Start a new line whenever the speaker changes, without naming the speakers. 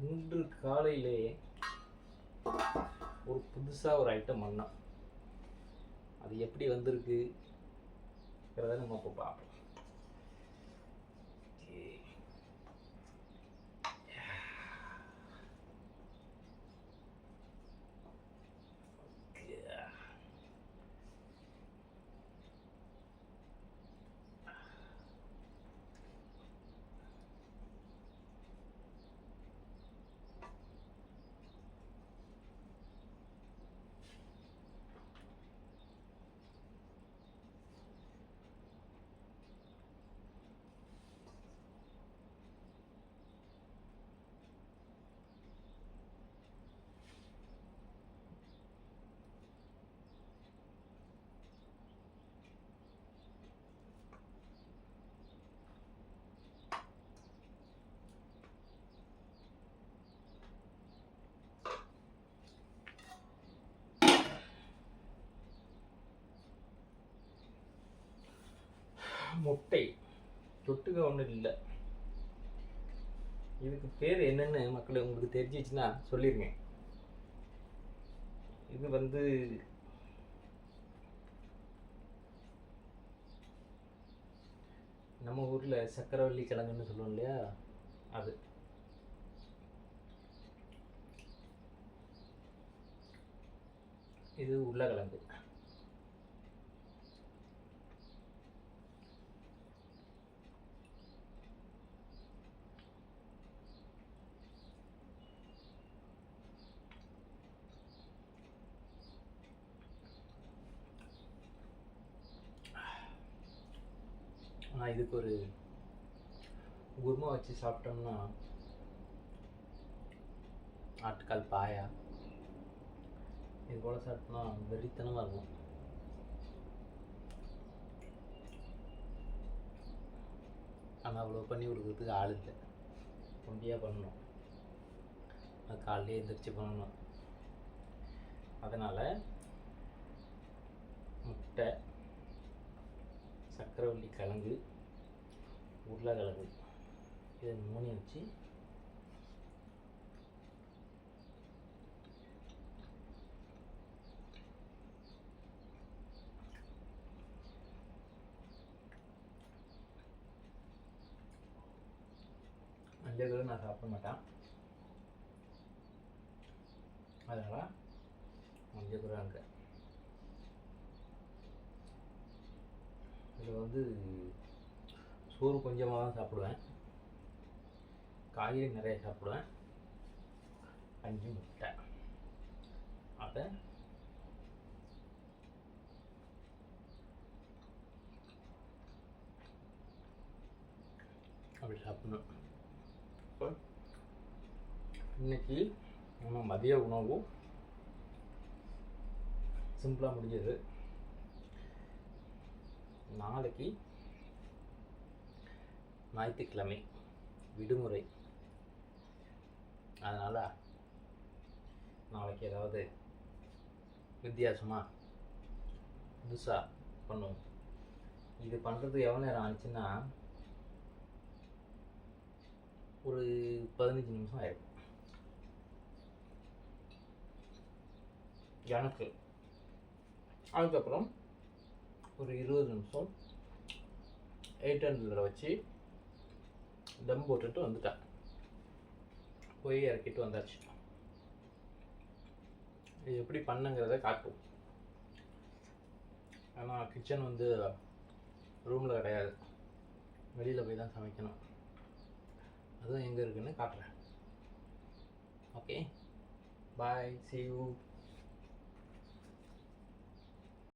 இன்று காலையிலே ஒரு புதுசாக ஒரு ஐட்டம் பண்ணோம். அது எப்படி வந்திருக்குங்கிறத நம்ம இப்போ பார்ப்போம். முட்டை தொட்டுக்க ஒன்றும் இல்லை. இதுக்கு பேர் என்னன்னு மக்கள் உங்களுக்கு தெரிஞ்சிச்சுன்னா சொல்லிருங்க. இது நம்ம ஊரில் சக்கரவள்ளி கிழங்குன்னு சொல்லுவோம் இல்லையா, அது. இது உருளைக்கிழங்கு. ஆனால் இதுக்கு ஒரு குருமா வச்சு சாப்பிட்டோம்னா ஆட்டுக்கால் பாயா இது போல் சாப்பிட்டோம்னா வெறித்தனமாக இருக்கும். ஆனால் அவ்வளோ பண்ணி கொடுக்குறதுக்கு ஆள் இல்லை, ஒண்டியாக பண்ணணும். அது காலையிலே எழுந்திரிச்சு பண்ணணும். அதனால் முட்டை, சக்கரவள்ளி கிழங்கு, உருளைக்கிழங்கு இதை மூணையும் வச்சு மஞ்சள் நான் சாப்பிட மாட்டேன், அதனால் மஞ்சள் அங்கே இதில் சோறு கொஞ்சமாக தான் சாப்பிடுவேன், காய்கறி நிறைய சாப்பிடுவேன், 5 முட்டை. அதை அப்படி சாப்பிடணும். இப்போ இன்னைக்கு நம்ம மதிய உணவு சிம்பிளாக முடிஞ்சது. நாளைக்கு ஞாயிற்றுக்கிழமை விடுமுறை, அதனால் நாளைக்கு ஏதாவது வித்தியாசமாக புதுசாக பண்ணுவோம். இது பண்ணுறதுக்கு எவ்வளோ நேரம் ஆனிச்சுன்னா ஒரு 15 நிமிஷம் ஆயிடும் எனக்கு. அதுக்கப்புறம் ஒரு 20 நிமிஷம் 800 வச்சு தம் போட்டுட்டு வந்துட்டேன். போய் இறக்கிட்டு வந்தாச்சு. இது எப்படி பண்ணுங்கிறத காட்டும். ஆனால் கிச்சன் ரூமில் கிடையாது, வெளியில் போய் தான் சமைக்கணும். அதுவும் எங்கே இருக்குன்னு காட்டுறேன். Okay, bye, see you.